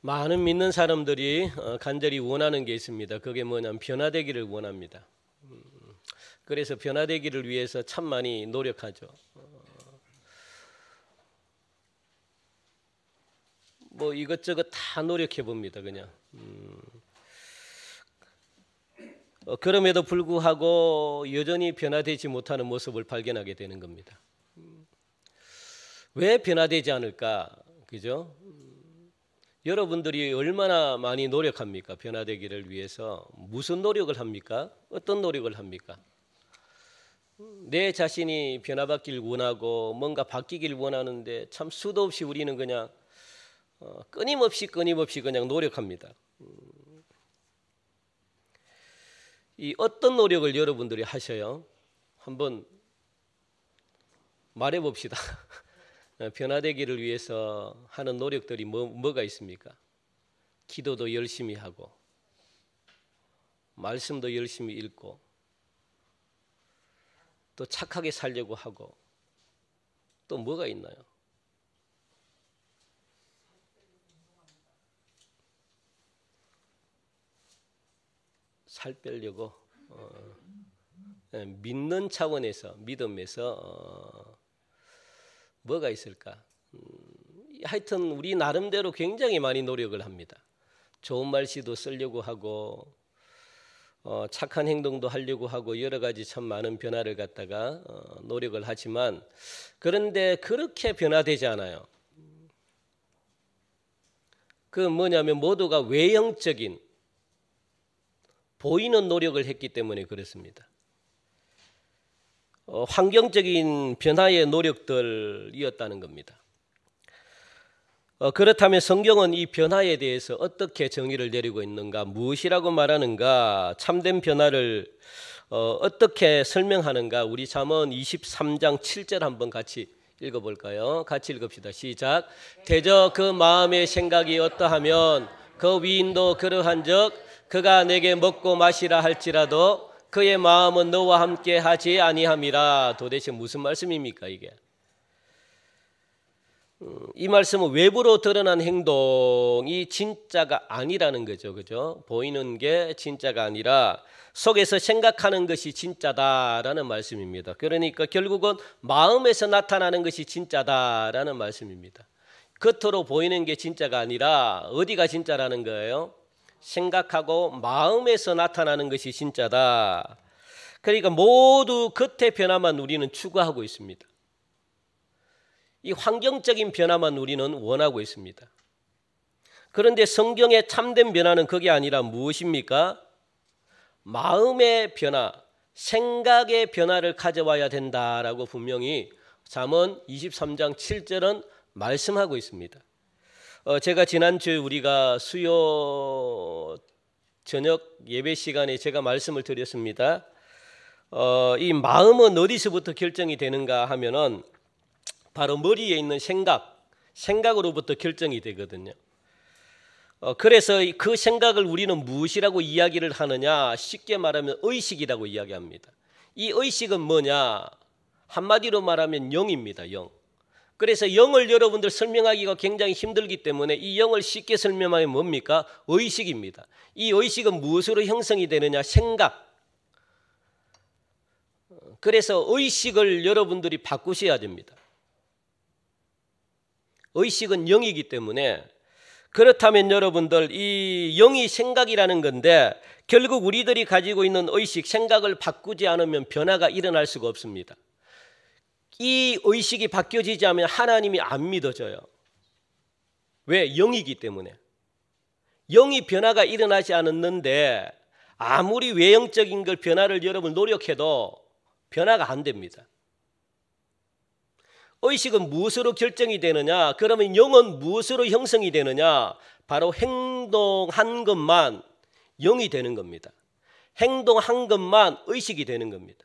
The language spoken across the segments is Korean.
많은 믿는 사람들이 간절히 원하는 게 있습니다. 그게 뭐냐면 변화되기를 원합니다. 그래서 변화되기를 위해서 참 많이 노력하죠. 뭐 이것저것 다 노력해 봅니다. 그냥. 그럼에도 불구하고 여전히 변화되지 못하는 모습을 발견하게 되는 겁니다. 왜 변화되지 않을까? 그죠? 여러분들이 얼마나 많이 노력합니까? 변화되기를 위해서. 무슨 노력을 합니까? 어떤 노력을 합니까? 내 자신이 변화받길 원하고 뭔가 바뀌길 원하는데 참 수도 없이 우리는 그냥 끊임없이 그냥 노력합니다. 이 어떤 노력을 여러분들이 하셔요? 한번 말해 봅시다. 변화되기를 위해서 하는 노력들이 뭐가 있습니까? 기도도 열심히 하고 말씀도 열심히 읽고 또 착하게 살려고 하고 또 뭐가 있나요? 살 빼려고 믿는 차원에서 믿음에서 뭐가 있을까? 하여튼 우리 나름대로 굉장히 많이 노력을 합니다. 좋은 말씨도 쓰려고 하고 착한 행동도 하려고 하고 여러 가지 참 많은 변화를 갖다가 노력을 하지만 그런데 그렇게 변화되지 않아요. 그 뭐냐면 모두가 외형적인 보이는 노력을 했기 때문에 그렇습니다. 환경적인 변화의 노력들이었다는 겁니다. 그렇다면 성경은 이 변화에 대해서 어떻게 정의를 내리고 있는가, 무엇이라고 말하는가, 참된 변화를 어떻게 설명하는가, 우리 잠언 23장 7절 한번 같이 읽어볼까요? 같이 읽읍시다. 시작. 대저 그 마음의 생각이 어떠하면 그 위인도 그러한즉 그가 내게 먹고 마시라 할지라도 그의 마음은 너와 함께 하지 아니함이라. 도대체 무슨 말씀입니까 이게? 이 말씀은 외부로 드러난 행동이 진짜가 아니라는 거죠. 그죠? 보이는 게 진짜가 아니라 속에서 생각하는 것이 진짜다라는 말씀입니다. 그러니까 결국은 마음에서 나타나는 것이 진짜다라는 말씀입니다. 겉으로 보이는 게 진짜가 아니라 어디가 진짜라는 거예요? 생각하고 마음에서 나타나는 것이 진짜다. 그러니까 모두 겉의 변화만 우리는 추구하고 있습니다. 이 환경적인 변화만 우리는 원하고 있습니다. 그런데 성경의 참된 변화는 그게 아니라 무엇입니까? 마음의 변화, 생각의 변화를 가져와야 된다라고 분명히 잠언 23장 7절은 말씀하고 있습니다. 제가 지난주에 우리가 수요 저녁 예배 시간에 제가 말씀을 드렸습니다. 이 마음은 어디서부터 결정이 되는가 하면은 바로 머리에 있는 생각으로부터 결정이 되거든요. 그래서 그 생각을 우리는 무엇이라고 이야기를 하느냐? 쉽게 말하면 의식이라고 이야기합니다. 이 의식은 뭐냐? 한마디로 말하면 영입니다. 영. 그래서 영을 여러분들 설명하기가 굉장히 힘들기 때문에 이 영을 쉽게 설명하면 뭡니까? 의식입니다. 이 의식은 무엇으로 형성이 되느냐? 생각. 그래서 의식을 여러분들이 바꾸셔야 됩니다. 의식은 영이기 때문에 그렇다면 여러분들 이 영이 생각이라는 건데 결국 우리들이 가지고 있는 의식, 생각을 바꾸지 않으면 변화가 일어날 수가 없습니다. 이 의식이 바뀌어지지 않으면 하나님이 안 믿어져요. 왜? 영이기 때문에. 영이 변화가 일어나지 않았는데 아무리 외형적인 걸 변화를 여러분 노력해도 변화가 안 됩니다. 의식은 무엇으로 결정이 되느냐? 그러면 영은 무엇으로 형성이 되느냐? 바로 행동한 것만 영이 되는 겁니다. 행동한 것만 의식이 되는 겁니다.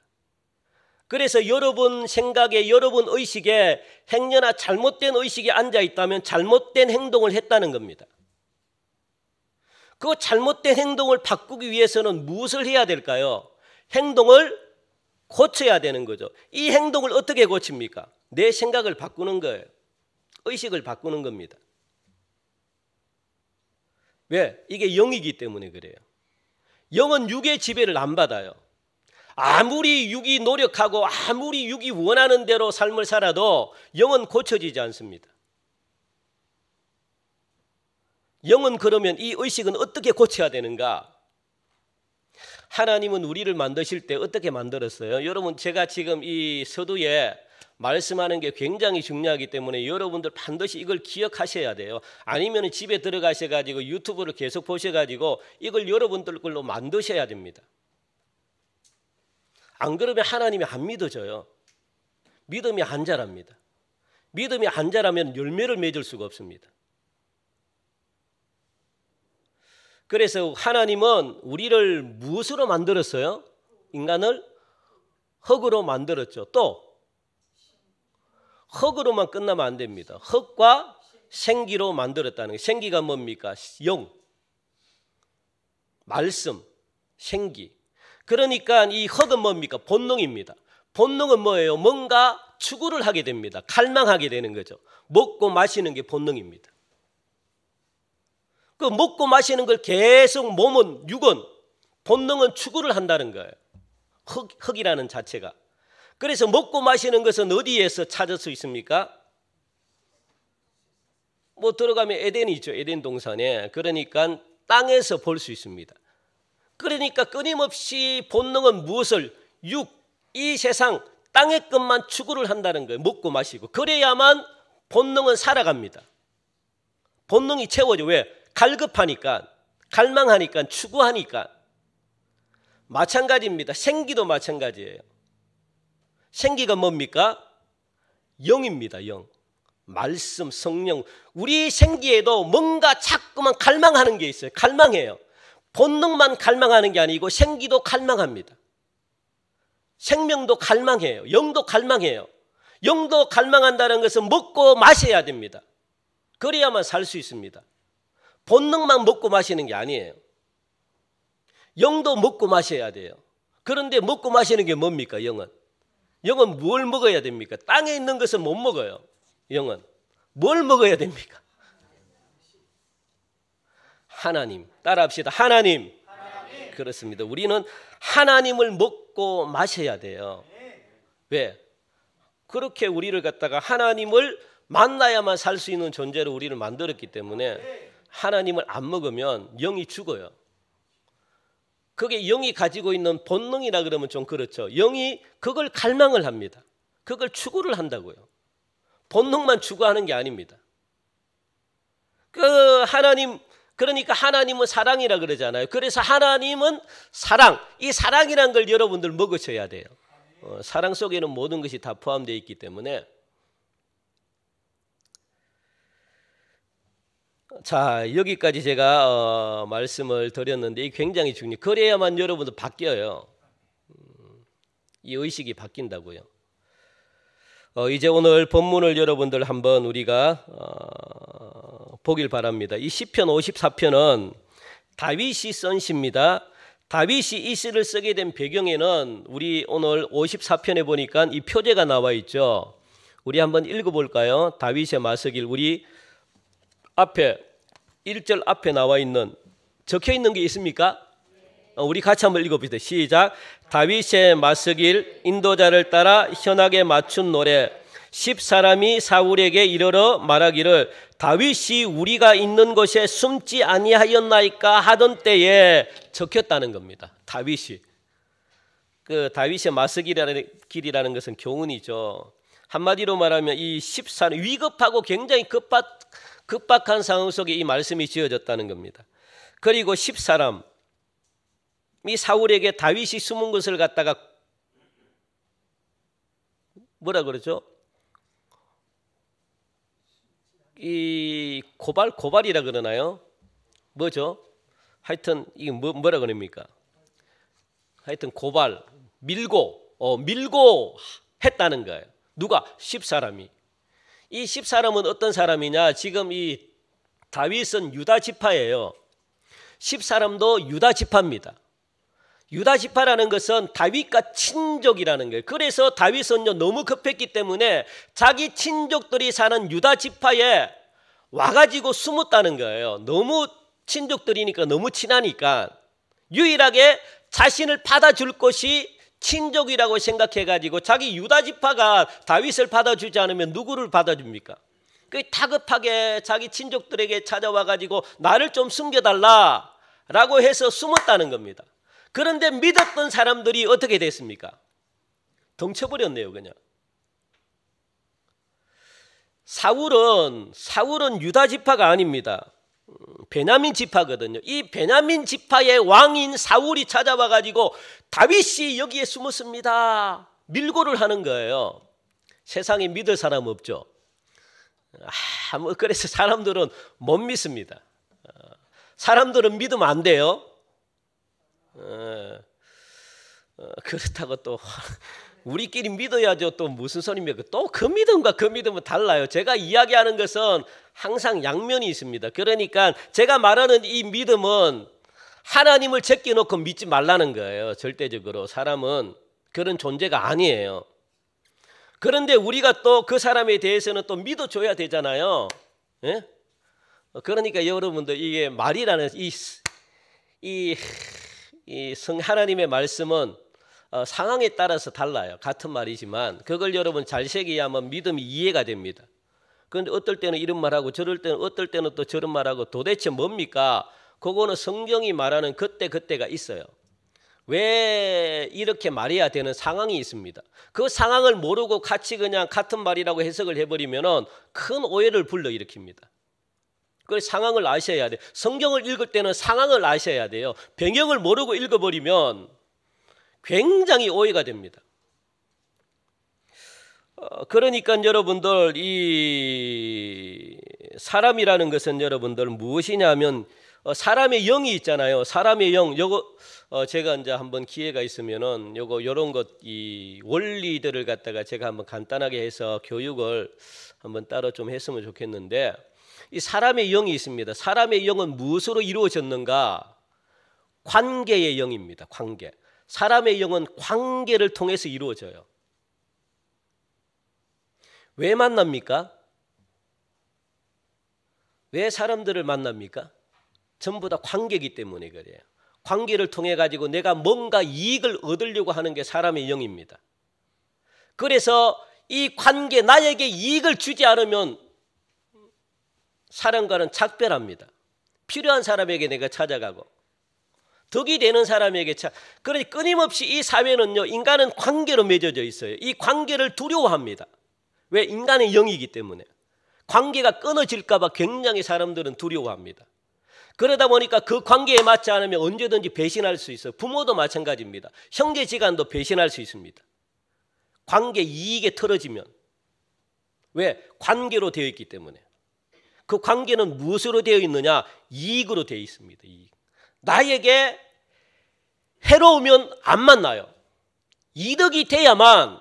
그래서 여러분 생각에 여러분 의식에 행여나 잘못된 의식이 앉아 있다면 잘못된 행동을 했다는 겁니다. 그 잘못된 행동을 바꾸기 위해서는 무엇을 해야 될까요? 행동을 고쳐야 되는 거죠. 이 행동을 어떻게 고칩니까? 내 생각을 바꾸는 거예요. 의식을 바꾸는 겁니다. 왜? 이게 영이기 때문에 그래요. 영은 육의 지배를 안 받아요. 아무리 육이 노력하고 아무리 육이 원하는 대로 삶을 살아도 영은 고쳐지지 않습니다. 영은 그러면 이 의식은 어떻게 고쳐야 되는가? 하나님은 우리를 만드실 때 어떻게 만들었어요? 여러분, 제가 지금 이 서두에 말씀하는 게 굉장히 중요하기 때문에 여러분들 반드시 이걸 기억하셔야 돼요. 아니면 집에 들어가셔가지고 유튜브를 계속 보셔가지고 이걸 여러분들 걸로 만드셔야 됩니다. 안 그러면 하나님이 안 믿어져요. 믿음이 안 자랍니다. 믿음이 안 자라면 열매를 맺을 수가 없습니다. 그래서 하나님은 우리를 무엇으로 만들었어요? 인간을 흙으로 만들었죠. 또 흙으로만 끝나면 안 됩니다. 흙과 생기로 만들었다는 게, 생기가 뭡니까? 영, 말씀, 생기. 그러니까 이 흙은 뭡니까? 본능입니다. 본능은 뭐예요? 뭔가 추구를 하게 됩니다. 갈망하게 되는 거죠. 먹고 마시는 게 본능입니다. 그 먹고 마시는 걸 계속 몸은, 육은, 본능은 추구를 한다는 거예요. 흙이라는 자체가. 그래서 먹고 마시는 것은 어디에서 찾을 수 있습니까? 뭐 들어가면 에덴이 있죠. 에덴 동산에. 그러니까 땅에서 볼 수 있습니다. 그러니까 끊임없이 본능은 무엇을? 육, 이 세상, 땅의 것만 추구를 한다는 거예요. 먹고 마시고. 그래야만 본능은 살아갑니다. 본능이 채워져. 왜? 갈급하니까, 갈망하니까, 추구하니까. 마찬가지입니다. 생기도 마찬가지예요. 생기가 뭡니까? 영입니다. 영. 말씀, 성령. 우리 생기에도 뭔가 자꾸만 갈망하는 게 있어요. 갈망해요. 본능만 갈망하는 게 아니고 생기도 갈망합니다. 생명도 갈망해요. 영도 갈망해요. 영도 갈망한다는 것은 먹고 마셔야 됩니다. 그래야만 살 수 있습니다. 본능만 먹고 마시는 게 아니에요. 영도 먹고 마셔야 돼요. 그런데 먹고 마시는 게 뭡니까? 영은. 영은 뭘 먹어야 됩니까? 땅에 있는 것은 못 먹어요. 영은. 뭘 먹어야 됩니까? 하나님. 따라합시다. 하나님. 그렇습니다. 우리는 하나님을 먹고 마셔야 돼요. 왜? 그렇게 우리를 갖다가 하나님을 만나야만 살 수 있는 존재로 우리를 만들었기 때문에 하나님을 안 먹으면 영이 죽어요. 그게 영이 가지고 있는 본능이라 그러면 좀 그렇죠. 영이 그걸 갈망을 합니다. 그걸 추구를 한다고요. 본능만 추구하는 게 아닙니다. 그 하나님, 그러니까 하나님은 사랑이라 그러잖아요. 그래서 하나님은 사랑, 이 사랑이란 걸 여러분들 먹으셔야 돼요. 사랑 속에는 모든 것이 다 포함되어 있기 때문에. 자, 여기까지 제가 말씀을 드렸는데 이게 굉장히 중요해요. 그래야만 여러분들 바뀌어요. 이 의식이 바뀐다고요. 이제 오늘 본문을 여러분들 한번 우리가 보길 바랍니다. 이 시편 54편은 다윗이 쓴 시입니다. 다윗이 이 시를 쓰게 된 배경에는 우리 오늘 54편에 보니까 이 표제가 나와 있죠. 우리 한번 읽어볼까요? 다윗의 마스길. 우리 앞에 1절 앞에 나와 있는, 적혀 있는 게 있습니까? 우리 같이 한번 읽어봅시다. 시작. 다윗의 마스길, 인도자를 따라 현악에 맞춘 노래. 10사람이 사울에게 이르러 말하기를 다윗이 우리가 있는 곳에 숨지 아니하였나이까 하던 때에 적혔다는 겁니다. 다윗이. 그 다윗의 마스길이라는 것은 교훈이죠. 한마디로 말하면 이 10사람, 위급하고 굉장히 급박한 상황 속에 이 말씀이 지어졌다는 겁니다. 그리고 10사람이 사울에게 다윗이 숨은 것을 갖다가 뭐라 그러죠? 이 고발이라 그러나요? 뭐죠? 하여튼 이게 뭐라 그럽니까? 하여튼 밀고 했다는 거예요. 누가? 10사람이. 이 10사람은 어떤 사람이냐? 지금 이 다윗은 유다 지파예요. 10사람도 유다 지파입니다. 유다 지파라는 것은 다윗과 친족이라는 거예요. 그래서 다윗은 너무 급했기 때문에 자기 친족들이 사는 유다 지파에 와가지고 숨었다는 거예요. 너무 친족들이니까 너무 친하니까 유일하게 자신을 받아줄 것이 친족이라고 생각해가지고 자기 유다 지파가 다윗을 받아주지 않으면 누구를 받아줍니까? 그 다급하게 자기 친족들에게 찾아와가지고 나를 좀 숨겨달라라고 해서 숨었다는 겁니다. 그런데 믿었던 사람들이 어떻게 됐습니까? 덩쳐버렸네요. 그냥. 사울은 유다 지파가 아닙니다. 베냐민 지파거든요. 이 베냐민 지파의 왕인 사울이 찾아와가지고 다윗이 여기에 숨었습니다. 밀고를 하는 거예요. 세상에 믿을 사람 없죠. 그래서 사람들은 못 믿습니다. 사람들은 믿으면 안 돼요. 그렇다고 또 우리끼리 믿어야죠. 또 무슨 소리입니까? 또 그 믿음과 그 믿음은 달라요. 제가 이야기하는 것은 항상 양면이 있습니다. 그러니까 제가 말하는 이 믿음은 하나님을 제껴놓고 믿지 말라는 거예요. 절대적으로 사람은 그런 존재가 아니에요. 그런데 우리가 또 그 사람에 대해서는 또 믿어줘야 되잖아요. 예? 그러니까 여러분들 이게 말이라는 이 하나님의 말씀은 상황에 따라서 달라요. 같은 말이지만 그걸 여러분 잘 새겨야만 믿음이 이해가 됩니다. 그런데 어떨 때는 이런 말하고 저럴 때는 어떨 때는 또 저런 말하고 도대체 뭡니까? 그거는 성경이 말하는 그때가 있어요. 왜 이렇게 말해야 되는 상황이 있습니다. 그 상황을 모르고 같이 그냥 같은 말이라고 해석을 해버리면 큰 오해를 불러일으킵니다. 그 상황을 아셔야 돼요. 성경을 읽을 때는 상황을 아셔야 돼요. 배경을 모르고 읽어버리면 굉장히 오해가 됩니다. 그러니까 여러분들 이 사람이라는 것은 여러분들 무엇이냐면 사람의 영이 있잖아요. 사람의 영, 요거 제가 이제 한번 기회가 있으면은 요런 것 이 원리들을 갖다가 제가 한번 간단하게 해서 교육을 한번 따로 좀 했으면 좋겠는데 이 사람의 영이 있습니다. 사람의 영은 무엇으로 이루어졌는가? 관계의 영입니다. 관계. 사람의 영은 관계를 통해서 이루어져요. 왜 만납니까? 왜 사람들을 만납니까? 전부 다 관계이기 때문에 그래요. 관계를 통해 가지고 내가 뭔가 이익을 얻으려고 하는 게 사람의 영입니다. 그래서 이 관계 나에게 이익을 주지 않으면 사람과는 작별합니다. 필요한 사람에게 내가 찾아가고 덕이 되는 사람에게 그러니 끊임없이 이 사회는요 인간은 관계로 맺어져 있어요. 이 관계를 두려워합니다. 왜? 인간의 영이기 때문에. 관계가 끊어질까 봐 굉장히 사람들은 두려워합니다. 그러다 보니까 그 관계에 맞지 않으면 언제든지 배신할 수 있어요. 부모도 마찬가지입니다. 형제지간도 배신할 수 있습니다. 관계 이익에 틀어지면. 왜? 관계로 되어 있기 때문에. 그 관계는 무엇으로 되어 있느냐? 이익으로 되어 있습니다. 이익. 나에게 해로우면 안 만나요. 이득이 돼야만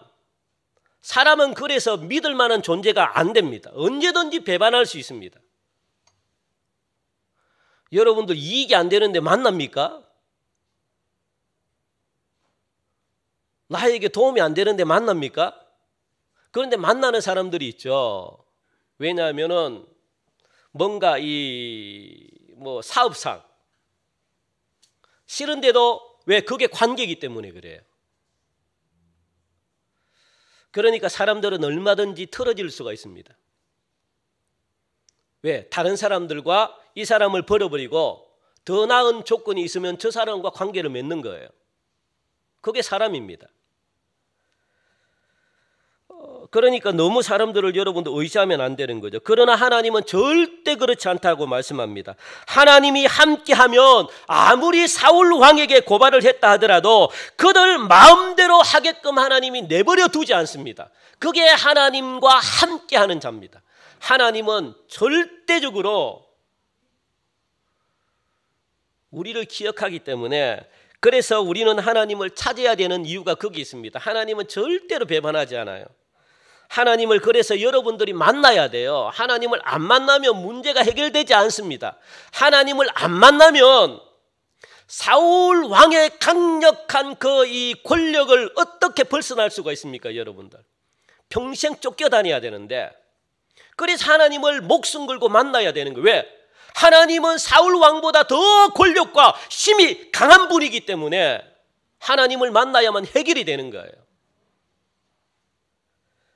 사람은 그래서 믿을 만한 존재가 안 됩니다. 언제든지 배반할 수 있습니다. 여러분들 이익이 안 되는데 만납니까? 나에게 도움이 안 되는데 만납니까? 그런데 만나는 사람들이 있죠. 왜냐하면은 뭔가 사업상 싫은데도 왜? 그게 관계이기 때문에 그래요. 그러니까 사람들은 얼마든지 틀어질 수가 있습니다. 왜? 다른 사람들과 이 사람을 버려버리고 더 나은 조건이 있으면 저 사람과 관계를 맺는 거예요. 그게 사람입니다. 그러니까 너무 사람들을 여러분도 의지하면 안 되는 거죠. 그러나 하나님은 절대 그렇지 않다고 말씀합니다. 하나님이 함께하면 아무리 사울 왕에게 고발을 했다 하더라도 그들 마음대로 하게끔 하나님이 내버려 두지 않습니다. 그게 하나님과 함께하는 자입니다. 하나님은 절대적으로 우리를 기억하기 때문에 그래서 우리는 하나님을 찾아야 되는 이유가 거기 있습니다. 하나님은 절대로 배반하지 않아요. 하나님을 그래서 여러분들이 만나야 돼요. 하나님을 안 만나면 문제가 해결되지 않습니다. 하나님을 안 만나면 사울 왕의 강력한 그 이 권력을 어떻게 벗어날 수가 있습니까, 여러분들? 평생 쫓겨다녀야 되는데 그래서 하나님을 목숨 걸고 만나야 되는 거예요. 왜? 하나님은 사울 왕보다 더 권력과 힘이 강한 분이기 때문에 하나님을 만나야만 해결이 되는 거예요.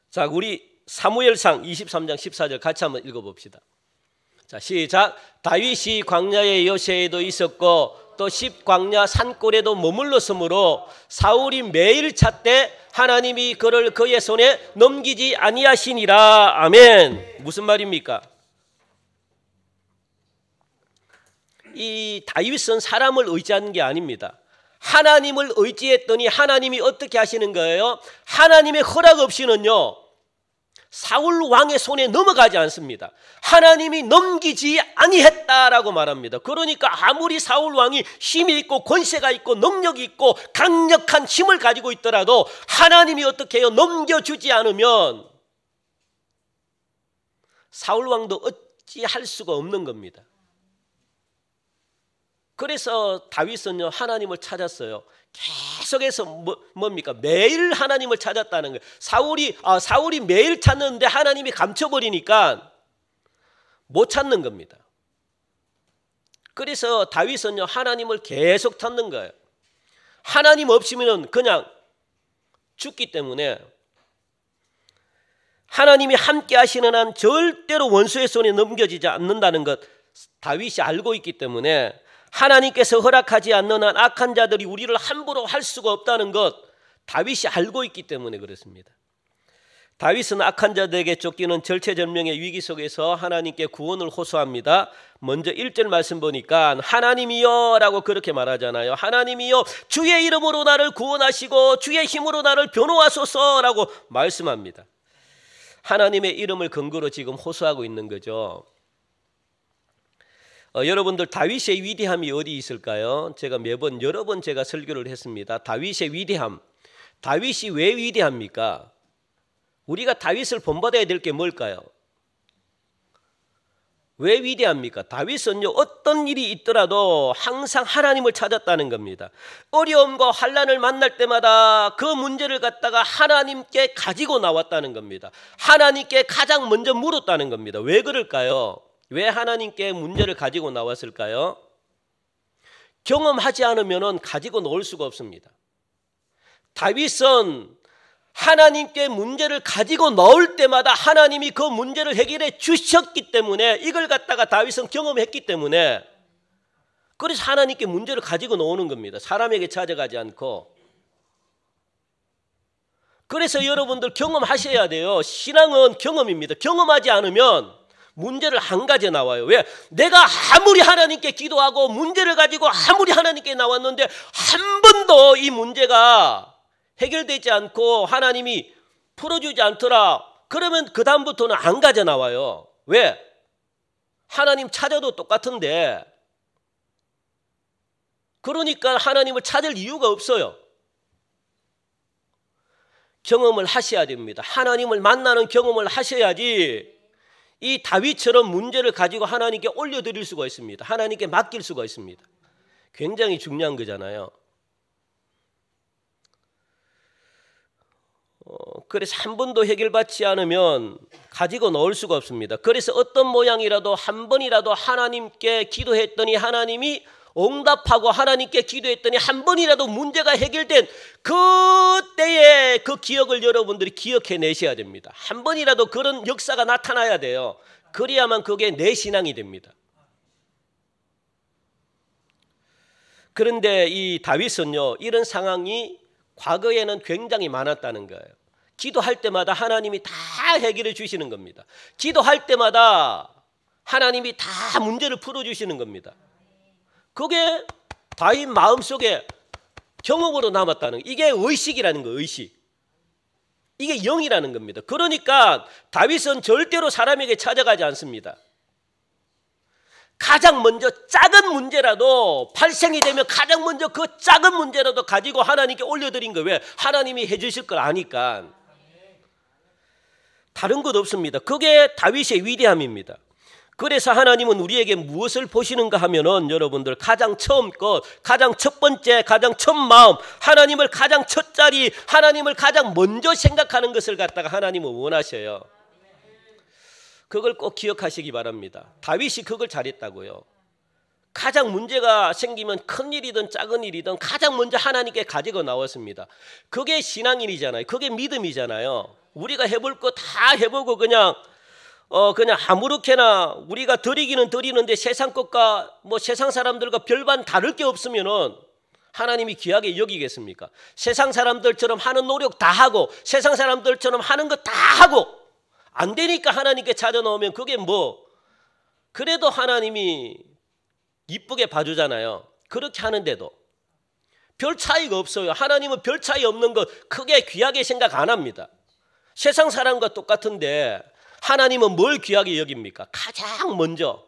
자, 우리 사무엘상 23장 14절 같이 한번 읽어봅시다. 자, 시작. 다윗이 광야의 여세에도 있었고 또 십광야 산골에도 머물렀으므로 사울이 매일 찾되 하나님이 그를 그의 손에 넘기지 아니하시니라. 아멘. 무슨 말입니까? 이 다윗은 사람을 의지하는 게 아닙니다. 하나님을 의지했더니 하나님이 어떻게 하시는 거예요? 하나님의 허락 없이는요 사울 왕의 손에 넘어가지 않습니다. 하나님이 넘기지 아니했다라고 말합니다. 그러니까 아무리 사울 왕이 힘이 있고 권세가 있고 능력이 있고 강력한 힘을 가지고 있더라도 하나님이 어떻게 해요? 넘겨주지 않으면 사울 왕도 어찌할 수가 없는 겁니다. 그래서 다윗은요 하나님을 찾았어요. 계속해서 뭡니까? 매일 하나님을 찾았다는 거예요. 사울이 매일 찾는데 하나님이 감춰버리니까 못 찾는 겁니다. 그래서 다윗은요 하나님을 계속 찾는 거예요. 하나님 없이면 그냥 죽기 때문에 하나님이 함께 하시는 한 절대로 원수의 손에 넘겨지지 않는다는 것 다윗이 알고 있기 때문에 하나님께서 허락하지 않는 한 악한 자들이 우리를 함부로 할 수가 없다는 것 다윗이 알고 있기 때문에 그렇습니다. 다윗은 악한 자들에게 쫓기는 절체절명의 위기 속에서 하나님께 구원을 호소합니다. 먼저 1절 말씀 보니까 하나님이여 라고 그렇게 말하잖아요. 하나님이여 주의 이름으로 나를 구원하시고 주의 힘으로 나를 변호하소서 라고 말씀합니다. 하나님의 이름을 근거로 지금 호소하고 있는 거죠. 여러분들 다윗의 위대함이 어디 있을까요? 제가 매번 여러 번 제가 설교를 했습니다. 다윗의 위대함. 다윗이 왜 위대합니까? 우리가 다윗을 본받아야 될 게 뭘까요? 왜 위대합니까? 다윗은요 어떤 일이 있더라도 항상 하나님을 찾았다는 겁니다. 어려움과 환난을 만날 때마다 그 문제를 갖다가 하나님께 가지고 나왔다는 겁니다. 하나님께 가장 먼저 물었다는 겁니다. 왜 그럴까요? 왜 하나님께 문제를 가지고 나왔을까요? 경험하지 않으면 가지고 놓을 수가 없습니다. 다윗은 하나님께 문제를 가지고 나올 때마다 하나님이 그 문제를 해결해 주셨기 때문에 이걸 갖다가 다윗은 경험했기 때문에 그래서 하나님께 문제를 가지고 나오는 겁니다. 사람에게 찾아가지 않고. 그래서 여러분들 경험하셔야 돼요. 신앙은 경험입니다. 경험하지 않으면 문제를 한 가지 나와요. 왜? 내가 아무리 하나님께 기도하고 문제를 가지고 아무리 하나님께 나왔는데 한 번도 이 문제가 해결되지 않고 하나님이 풀어주지 않더라. 그러면 그 다음부터는 안 가져 나와요. 왜? 하나님 찾아도 똑같은데 그러니까 하나님을 찾을 이유가 없어요. 경험을 하셔야 됩니다. 하나님을 만나는 경험을 하셔야지 이 다윗처럼 문제를 가지고 하나님께 올려드릴 수가 있습니다. 하나님께 맡길 수가 있습니다. 굉장히 중요한 거잖아요. 그래서 한 번도 해결받지 않으면 가지고 놓을 수가 없습니다. 그래서 어떤 모양이라도 한 번이라도 하나님께 기도했더니 하나님이 응답하고 하나님께 기도했더니 한 번이라도 문제가 해결된 그때의 그 기억을 여러분들이 기억해내셔야 됩니다. 한 번이라도 그런 역사가 나타나야 돼요. 그래야만 그게 내 신앙이 됩니다. 그런데 이 다윗은요 이런 상황이 과거에는 굉장히 많았다는 거예요. 기도할 때마다 하나님이 다 해결해 주시는 겁니다. 기도할 때마다 하나님이 다 문제를 풀어주시는 겁니다. 그게 다윗 마음속에 경험으로 남았다는 이게 의식이라는 거예요. 의식. 이게 영이라는 겁니다. 그러니까 다윗은 절대로 사람에게 찾아가지 않습니다. 가장 먼저 작은 문제라도 발생이 되면 가장 먼저 그 작은 문제라도 가지고 하나님께 올려드린 거예요. 왜? 하나님이 해주실 걸 아니까. 다른 것 없습니다. 그게 다윗의 위대함입니다. 그래서 하나님은 우리에게 무엇을 보시는가 하면은 여러분들 가장 처음 것, 가장 첫 번째, 가장 첫 마음, 하나님을 가장 첫 자리, 하나님을 가장 먼저 생각하는 것을 갖다가 하나님은 원하셔요. 그걸 꼭 기억하시기 바랍니다. 다윗이 그걸 잘했다고요. 가장 문제가 생기면 큰 일이든 작은 일이든 가장 먼저 하나님께 가지고 나왔습니다. 그게 신앙인이잖아요. 그게 믿음이잖아요. 우리가 해볼 거 다 해보고 그냥 아무렇게나 우리가 드리기는 드리는데 세상 것과 뭐 세상 사람들과 별반 다를 게 없으면은 하나님이 귀하게 여기겠습니까? 세상 사람들처럼 하는 노력 다 하고 세상 사람들처럼 하는 거 다 하고 안 되니까 하나님께 찾아놓으면 그게 뭐 그래도 하나님이 이쁘게 봐주잖아요. 그렇게 하는데도 별 차이가 없어요. 하나님은 별 차이 없는 것 크게 귀하게 생각 안 합니다. 세상 사람과 똑같은데 하나님은 뭘 귀하게 여깁니까? 가장 먼저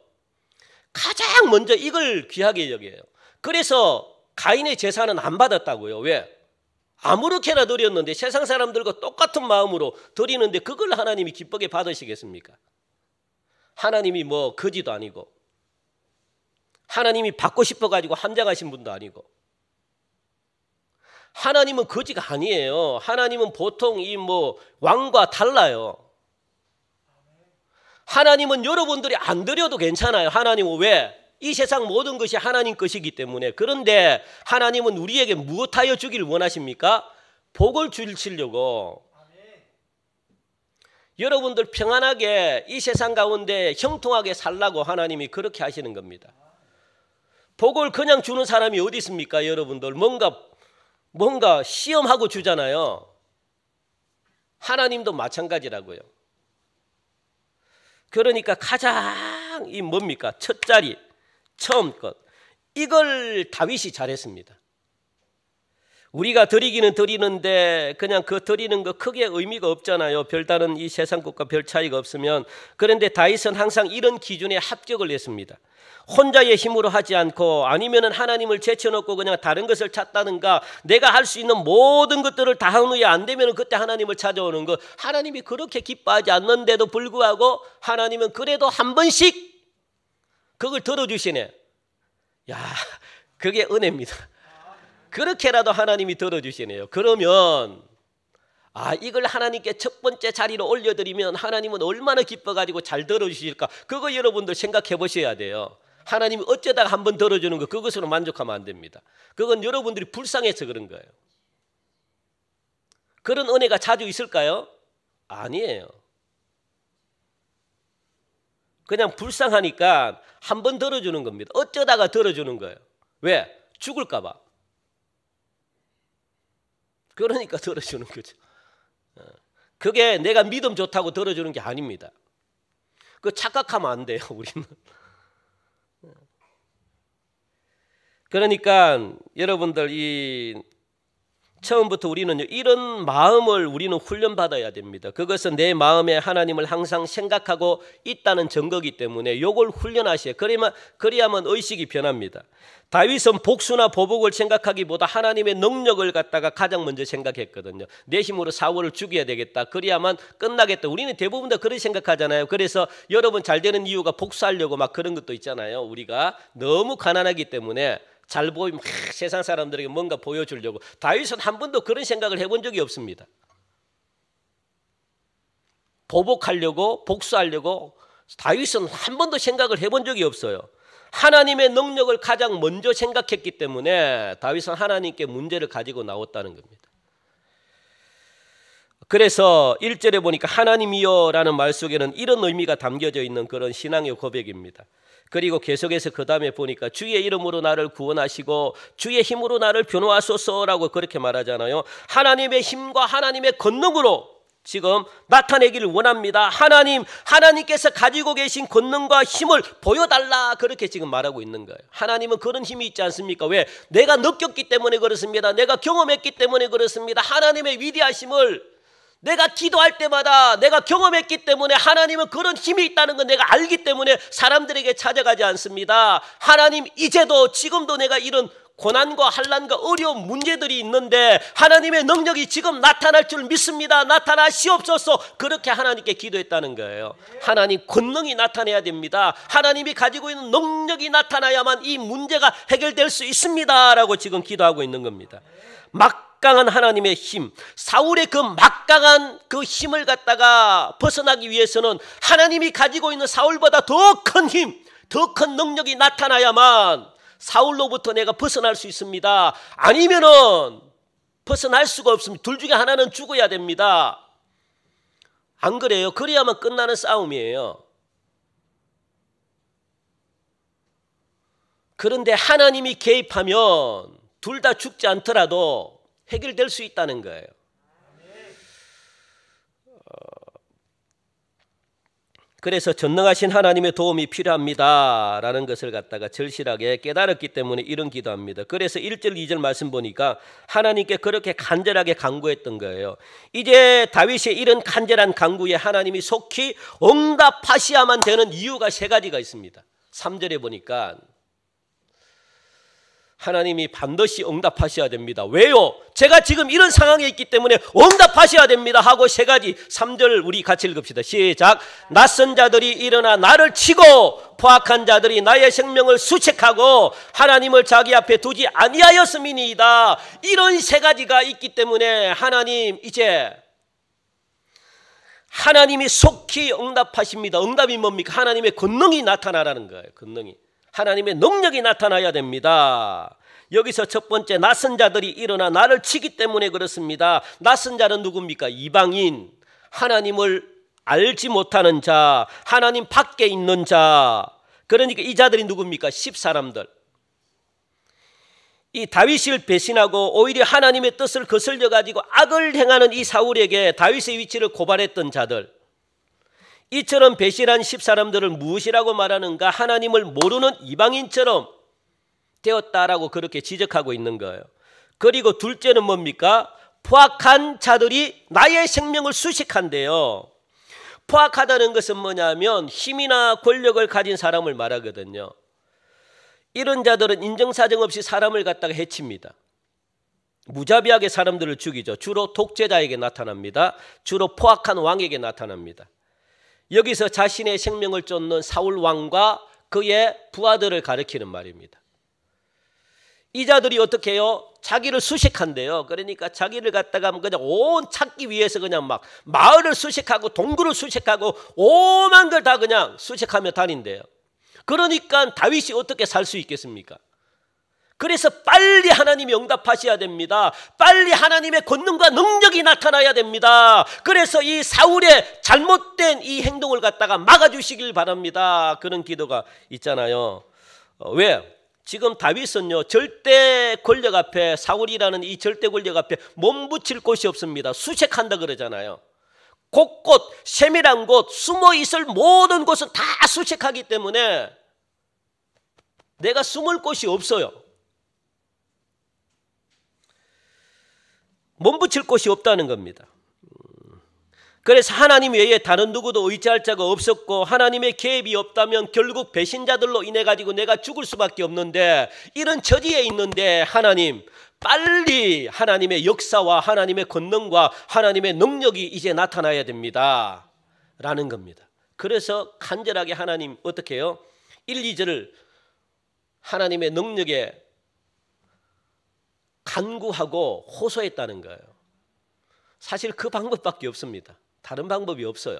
이걸 귀하게 여겨요. 그래서 가인의 제사는 안 받았다고요. 왜? 아무렇게나 드렸는데 세상 사람들과 똑같은 마음으로 드리는데 그걸 하나님이 기쁘게 받으시겠습니까? 하나님이 뭐 거지도 아니고 하나님이 받고 싶어가지고 함장하신 분도 아니고 하나님은 거지가 아니에요. 하나님은 보통 이 뭐 왕과 달라요. 하나님은 여러분들이 안 드려도 괜찮아요. 하나님은 왜? 이 세상 모든 것이 하나님 것이기 때문에. 그런데 하나님은 우리에게 무엇하여 주기를 원하십니까? 복을 주시려고. 여러분들 평안하게 이 세상 가운데 형통하게 살라고 하나님이 그렇게 하시는 겁니다. 복을 그냥 주는 사람이 어디 있습니까? 여러분들 뭔가 시험하고 주잖아요. 하나님도 마찬가지라고요. 그러니까 가장 이 뭡니까? 첫 자리, 처음 것. 이걸 다윗이 잘했습니다. 우리가 드리기는 드리는데 그냥 그 드리는 거 크게 의미가 없잖아요. 별다른 이 세상 것과 별 차이가 없으면. 그런데 다윗은 항상 이런 기준에 합격을 했습니다. 혼자의 힘으로 하지 않고 아니면은 하나님을 제쳐놓고 그냥 다른 것을 찾다든가 내가 할 수 있는 모든 것들을 다 한 후에 안 되면은 그때 하나님을 찾아오는 것. 하나님이 그렇게 기뻐하지 않는데도 불구하고 하나님은 그래도 한 번씩 그걸 들어주시네. 야, 그게 은혜입니다. 그렇게라도 하나님이 들어주시네요. 그러면 이걸 하나님께 첫 번째 자리로 올려드리면 하나님은 얼마나 기뻐가지고 잘 들어주실까. 그거 여러분들 생각해 보셔야 돼요. 하나님이 어쩌다가 한번 들어주는 거 그것으로 만족하면 안 됩니다. 그건 여러분들이 불쌍해서 그런 거예요. 그런 은혜가 자주 있을까요? 아니에요. 그냥 불쌍하니까 한번 들어주는 겁니다. 어쩌다가 들어주는 거예요. 왜? 죽을까 봐. 그러니까 들어주는 거죠. 그게 내가 믿음 좋다고 들어주는 게 아닙니다. 그 착각하면 안 돼요, 우리는. 그러니까 여러분들 처음부터 우리는 이런 마음을 우리는 훈련받아야 됩니다. 그것은 내 마음에 하나님을 항상 생각하고 있다는 증거이기 때문에 이걸 훈련하셔야 그래야만 의식이 변합니다. 다윗은 복수나 보복을 생각하기보다 하나님의 능력을 갖다가 가장 먼저 생각했거든요. 내 힘으로 사울을 죽여야 되겠다. 그래야만 끝나겠다. 우리는 대부분 다 그렇게 생각하잖아요. 그래서 여러분 잘 되는 이유가 복수하려고 막 그런 것도 있잖아요. 우리가 너무 가난하기 때문에 잘 보이면 세상 사람들에게 뭔가 보여주려고. 다윗은 한 번도 그런 생각을 해본 적이 없습니다. 보복하려고 복수하려고 다윗은 한 번도 생각을 해본 적이 없어요. 하나님의 능력을 가장 먼저 생각했기 때문에 다윗은 하나님께 문제를 가지고 나왔다는 겁니다. 그래서 1절에 보니까 하나님이여 라는 말 속에는 이런 의미가 담겨져 있는 그런 신앙의 고백입니다. 그리고 계속해서 그 다음에 보니까 주의 이름으로 나를 구원하시고 주의 힘으로 나를 변호하소서라고 그렇게 말하잖아요. 하나님의 힘과 하나님의 권능으로 지금 나타내기를 원합니다. 하나님께서 가지고 계신 권능과 힘을 보여달라 그렇게 지금 말하고 있는 거예요. 하나님은 그런 힘이 있지 않습니까? 왜? 내가 느꼈기 때문에 그렇습니다. 내가 경험했기 때문에 그렇습니다. 하나님의 위대하심을 내가 기도할 때마다 내가 경험했기 때문에 하나님은 그런 힘이 있다는 건 내가 알기 때문에 사람들에게 찾아가지 않습니다. 하나님 이제도 지금도 내가 이런 고난과 환난과 어려운 문제들이 있는데 하나님의 능력이 지금 나타날 줄 믿습니다. 나타나시옵소서. 그렇게 하나님께 기도했다는 거예요. 하나님 권능이 나타나야 됩니다. 하나님이 가지고 있는 능력이 나타나야만 이 문제가 해결될 수 있습니다 라고 지금 기도하고 있는 겁니다. 막 막강한 하나님의 힘, 사울의 그 막강한 그 힘을 갖다가 벗어나기 위해서는 하나님이 가지고 있는 사울보다 더 큰 힘, 더 큰 능력이 나타나야만 사울로부터 내가 벗어날 수 있습니다. 아니면은 벗어날 수가 없습니다. 둘 중에 하나는 죽어야 됩니다. 안 그래요? 그래야만 끝나는 싸움이에요. 그런데 하나님이 개입하면 둘 다 죽지 않더라도 해결될 수 있다는 거예요. 그래서 전능하신 하나님의 도움이 필요합니다 라는 것을 갖다가 절실하게 깨달았기 때문에 이런 기도합니다. 그래서 1절 2절 말씀 보니까 하나님께 그렇게 간절하게 간구했던 거예요. 이제 다윗의 이런 간절한 간구에 하나님이 속히 응답하셔야만 되는 이유가 3가지가 있습니다. 3절에 보니까 하나님이 반드시 응답하셔야 됩니다. 왜요? 제가 지금 이런 상황에 있기 때문에 응답하셔야 됩니다 하고 3가지. 3절 우리 같이 읽읍시다. 시작. 낯선 자들이 일어나 나를 치고 포악한 자들이 나의 생명을 수색하고 하나님을 자기 앞에 두지 아니하였음이니이다. 이런 3가지가 있기 때문에 하나님 이제 하나님이 속히 응답하십니다. 응답이 뭡니까? 하나님의 권능이 나타나라는 거예요. 권능이. 하나님의 능력이 나타나야 됩니다. 여기서 첫 번째, 낯선 자들이 일어나 나를 치기 때문에 그렇습니다. 낯선 자는 누굽니까? 이방인, 하나님을 알지 못하는 자, 하나님 밖에 있는 자. 그러니까 이 자들이 누굽니까? 10사람들. 이 다윗을 배신하고 오히려 하나님의 뜻을 거슬려 가지고 악을 행하는 이 사울에게 다윗의 위치를 고발했던 자들. 이처럼 배신한 10사람들을 무엇이라고 말하는가? 하나님을 모르는 이방인처럼 되었다라고 그렇게 지적하고 있는 거예요. 그리고 둘째는 뭡니까? 포악한 자들이 나의 생명을 수색한대요. 포악하다는 것은 뭐냐면 힘이나 권력을 가진 사람을 말하거든요. 이런 자들은 인정사정 없이 사람을 갖다가 해칩니다. 무자비하게 사람들을 죽이죠. 주로 독재자에게 나타납니다. 주로 포악한 왕에게 나타납니다. 여기서 자신의 생명을 쫓는 사울 왕과 그의 부하들을 가리키는 말입니다. 이 자들이 어떻게 해요? 자기를 수색한대요. 그러니까 자기를 갖다가 그냥 온 찾기 위해서 그냥 막 마을을 수색하고 동굴을 수색하고 오만 걸 다 그냥 수색하며 다닌대요. 그러니까 다윗이 어떻게 살 수 있겠습니까? 그래서 빨리 하나님이 응답하셔야 됩니다. 빨리 하나님의 권능과 능력이 나타나야 됩니다. 그래서 이 사울의 잘못된 이 행동을 갖다가 막아주시길 바랍니다. 그런 기도가 있잖아요. 왜? 지금 다윗은요, 절대 권력 앞에, 사울이라는 이 절대 권력 앞에 몸붙일 곳이 없습니다. 수색한다 그러잖아요. 곳곳 세밀한 곳, 숨어 있을 모든 곳은 다 수색하기 때문에 내가 숨을 곳이 없어요. 몸붙일 곳이 없다는 겁니다. 그래서 하나님 외에 다른 누구도 의지할 자가 없었고 하나님의 개입이 없다면 결국 배신자들로 인해 가지고 내가 죽을 수밖에 없는데, 이런 처지에 있는데 하나님 빨리 하나님의 역사와 하나님의 권능과 하나님의 능력이 이제 나타나야 됩니다 라는 겁니다. 그래서 간절하게 하나님 어떻게 해요? 1, 2절을 하나님의 능력에 간구하고 호소했다는 거예요. 사실 그 방법밖에 없습니다. 다른 방법이 없어요.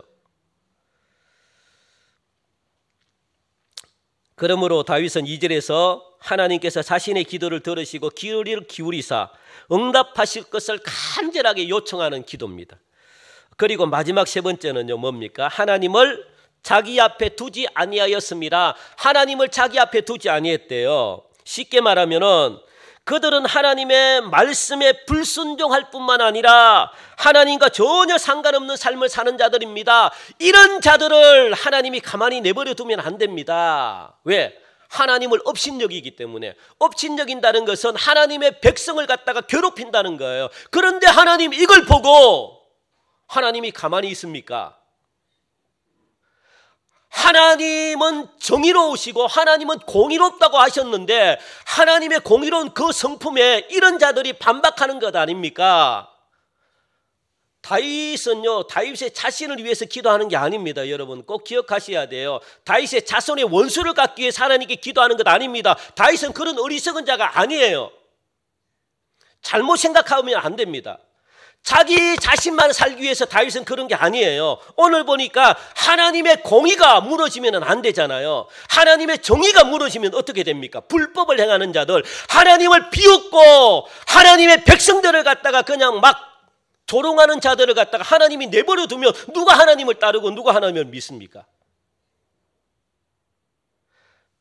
그러므로 다윗은 2절에서 하나님께서 자신의 기도를 들으시고 귀를 기울이사 응답하실 것을 간절하게 요청하는 기도입니다. 그리고 마지막 3번째는요 뭡니까? 하나님을 자기 앞에 두지 아니하였습니다. 하나님을 자기 앞에 두지 아니했대요. 쉽게 말하면은 그들은 하나님의 말씀에 불순종할 뿐만 아니라 하나님과 전혀 상관없는 삶을 사는 자들입니다. 이런 자들을 하나님이 가만히 내버려 두면 안 됩니다. 왜? 하나님을 업신여기기 때문에. 업신여긴다는 것은 하나님의 백성을 갖다가 괴롭힌다는 거예요. 그런데 하나님 이걸 보고 하나님이 가만히 있습니까? 하나님은 정의로우시고 하나님은 공의롭다고 하셨는데 하나님의 공의로운 그 성품에 이런 자들이 반박하는 것 아닙니까? 다윗은요, 다윗의 자신을 위해서 기도하는 게 아닙니다. 여러분 꼭 기억하셔야 돼요. 다윗의 자손의 원수를 갚기 위해서 하나님께 기도하는 것 아닙니다. 다윗은 그런 어리석은 자가 아니에요. 잘못 생각하면 안 됩니다. 자기 자신만 살기 위해서 다윗은 그런 게 아니에요. 오늘 보니까 하나님의 공의가 무너지면 안 되잖아요. 하나님의 정의가 무너지면 어떻게 됩니까? 불법을 행하는 자들, 하나님을 비웃고 하나님의 백성들을 갖다가 그냥 막 조롱하는 자들을 갖다가 하나님이 내버려 두면 누가 하나님을 따르고 누가 하나님을 믿습니까?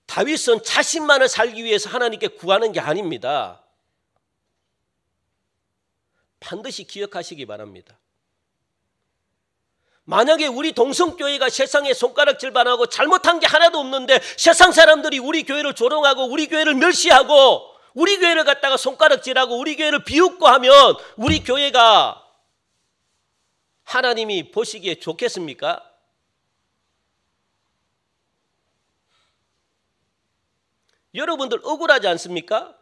다윗은 자신만을 살기 위해서 하나님께 구하는 게 아닙니다. 반드시 기억하시기 바랍니다. 만약에 우리 동성교회가 세상에 손가락질 반하고 잘못한 게 하나도 없는데 세상 사람들이 우리 교회를 조롱하고 우리 교회를 멸시하고 우리 교회를 갖다가 손가락질하고 우리 교회를 비웃고 하면 우리 교회가 하나님이 보시기에 좋겠습니까? 여러분들 억울하지 않습니까?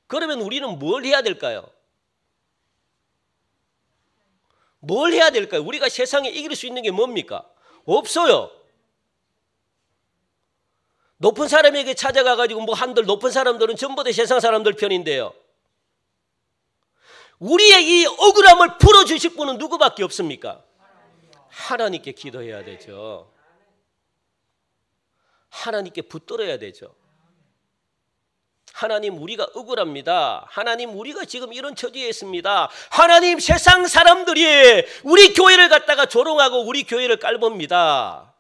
그러면 우리는 뭘 해야 될까요? 뭘 해야 될까요? 우리가 세상에 이길 수 있는 게 뭡니까? 없어요. 높은 사람에게 찾아가가지고 뭐 한들 높은 사람들은 전부 다 세상 사람들 편인데요. 우리의 이 억울함을 풀어주실 분은 누구밖에 없습니까? 하나님께 기도해야 되죠. 하나님께 붙들어야 되죠. 하나님, 우리가 억울합니다. 하나님, 우리가 지금 이런 처지에 있습니다. 하나님, 세상 사람들이 우리 교회를 갖다가 조롱하고 우리 교회를 깔봅니다.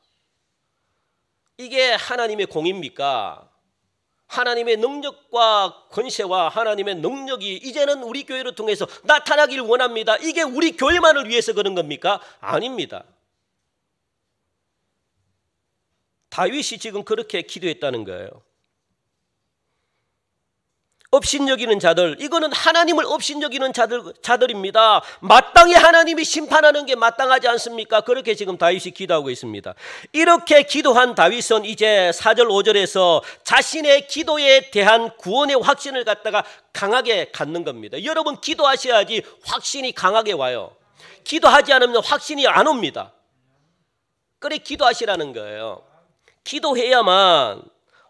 이게 하나님의 공입니까? 하나님의 능력과 권세와 하나님의 능력이 이제는 우리 교회를 통해서 나타나길 원합니다. 이게 우리 교회만을 위해서 그런 겁니까? 아닙니다. 다윗이 지금 그렇게 기도했다는 거예요. 업신여기는 자들, 이거는 하나님을 업신여기는 자들입니다. 마땅히 하나님이 심판하는 게 마땅하지 않습니까? 그렇게 지금 다윗이 기도하고 있습니다. 이렇게 기도한 다윗은 이제 4절 5절에서 자신의 기도에 대한 구원의 확신을 갖다가 강하게 갖는 겁니다. 여러분, 기도하셔야지 확신이 강하게 와요. 기도하지 않으면 확신이 안 옵니다. 그래, 기도하시라는 거예요. 기도해야만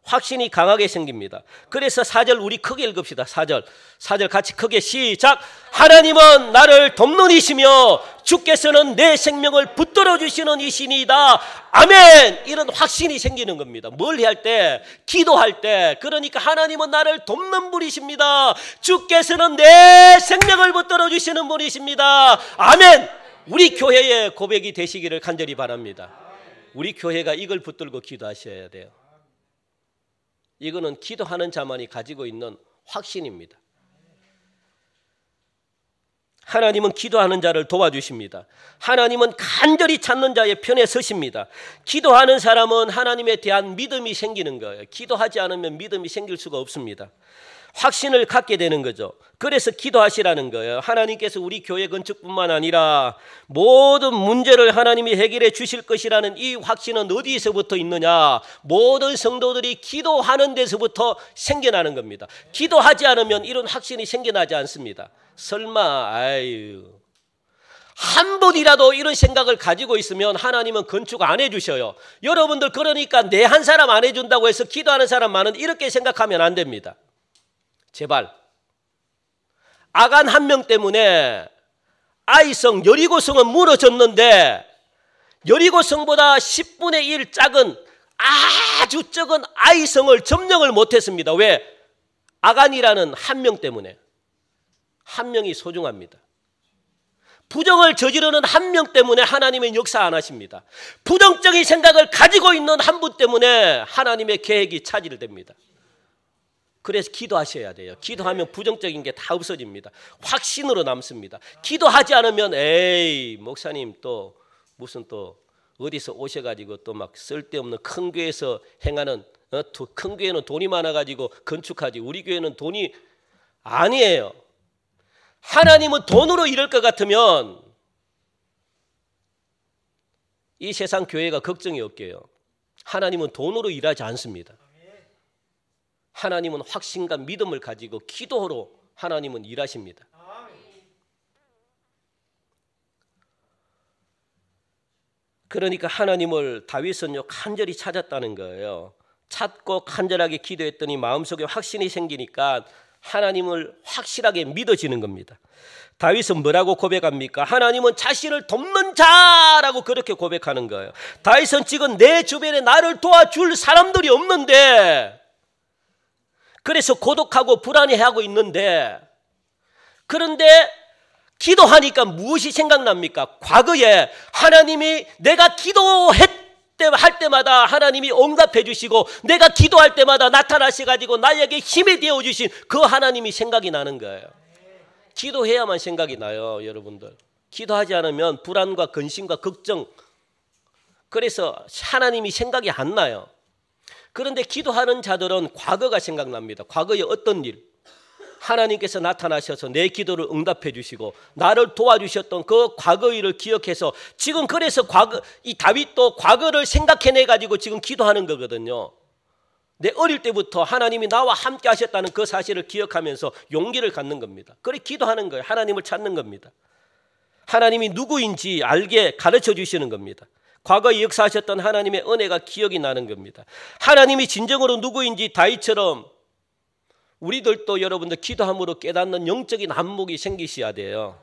확신이 강하게 생깁니다. 그래서 4절 우리 크게 읽읍시다. 4절 같이 크게 시작. 하나님은 나를 돕는 이시며 주께서는 내 생명을 붙들어 주시는 이시니이다. 아멘. 이런 확신이 생기는 겁니다. 뭘 할 때? 기도할 때. 그러니까 하나님은 나를 돕는 분이십니다. 주께서는 내 생명을 붙들어 주시는 분이십니다. 아멘. 우리 교회의 고백이 되시기를 간절히 바랍니다. 우리 교회가 이걸 붙들고 기도하셔야 돼요. 이거는 기도하는 자만이 가지고 있는 확신입니다. 하나님은 기도하는 자를 도와주십니다. 하나님은 간절히 찾는 자의 편에 서십니다. 기도하는 사람은 하나님에 대한 믿음이 생기는 거예요. 기도하지 않으면 믿음이 생길 수가 없습니다. 확신을 갖게 되는 거죠. 그래서 기도하시라는 거예요. 하나님께서 우리 교회 건축뿐만 아니라 모든 문제를 하나님이 해결해 주실 것이라는 이 확신은 어디에서부터 있느냐? 모든 성도들이 기도하는 데서부터 생겨나는 겁니다. 기도하지 않으면 이런 확신이 생겨나지 않습니다. 설마 한 번이라도 이런 생각을 가지고 있으면 하나님은 건축 안 해주셔요. 여러분들, 그러니까 내 한 사람 안 해준다고 해서 기도하는 사람 많은 이렇게 생각하면 안 됩니다. 제발. 아간 한 명 때문에 아이성 여리고성은 무너졌는데 여리고성보다 10분의 1 작은 아주 적은 아이성을 점령을 못했습니다. 왜? 아간이라는 한 명 때문에. 한 명이 소중합니다. 부정을 저지르는 한 명 때문에 하나님의 역사 안 하십니다. 부정적인 생각을 가지고 있는 한 분 때문에 하나님의 계획이 차질됩니다. 그래서 기도하셔야 돼요. 기도하면 부정적인 게 다 없어집니다. 확신으로 남습니다. 기도하지 않으면 목사님 또 무슨 또 어디서 오셔가지고 또 막 쓸데없는 큰 교회에서 행하는 큰 교회는 돈이 많아가지고 건축하지 우리 교회는 돈이 아니에요. 하나님은 돈으로 이럴 것 같으면 이 세상 교회가 걱정이 없게요. 하나님은 돈으로 일하지 않습니다. 하나님은 확신과 믿음을 가지고 기도로 하나님은 일하십니다. 그러니까 하나님을 다윗은요 간절히 찾았다는 거예요. 찾고 간절하게 기도했더니 마음속에 확신이 생기니까 하나님을 확실하게 믿어지는 겁니다. 다윗은 뭐라고 고백합니까? 하나님은 자신을 돕는 자라고 그렇게 고백하는 거예요. 다윗은 지금 내 주변에 나를 도와줄 사람들이 없는데, 그래서 고독하고 불안해하고 있는데, 그런데 기도하니까 무엇이 생각납니까? 과거에 하나님이 내가 할 때마다 하나님이 응답해 주시고, 내가 기도할 때마다 나타나셔가지고 나에게 힘이 되어주신 그 하나님이 생각이 나는 거예요. 기도해야만 생각이 나요, 여러분들. 기도하지 않으면 불안과 근심과 걱정, 그래서 하나님이 생각이 안 나요. 그런데 기도하는 자들은 과거가 생각납니다. 과거에 어떤 일, 하나님께서 나타나셔서 내 기도를 응답해 주시고 나를 도와주셨던 그 과거 일을 기억해서, 지금 그래서 이 다윗도 과거를 생각해내 가지고 지금 기도하는 거거든요. 내 어릴 때부터 하나님이 나와 함께 하셨다는 그 사실을 기억하면서 용기를 갖는 겁니다. 그래 기도하는 거예요. 하나님을 찾는 겁니다. 하나님이 누구인지 알게 가르쳐 주시는 겁니다. 과거에 역사하셨던 하나님의 은혜가 기억이 나는 겁니다. 하나님이 진정으로 누구인지 다윗처럼 우리들도 여러분들 기도함으로 깨닫는 영적인 안목이 생기셔야 돼요.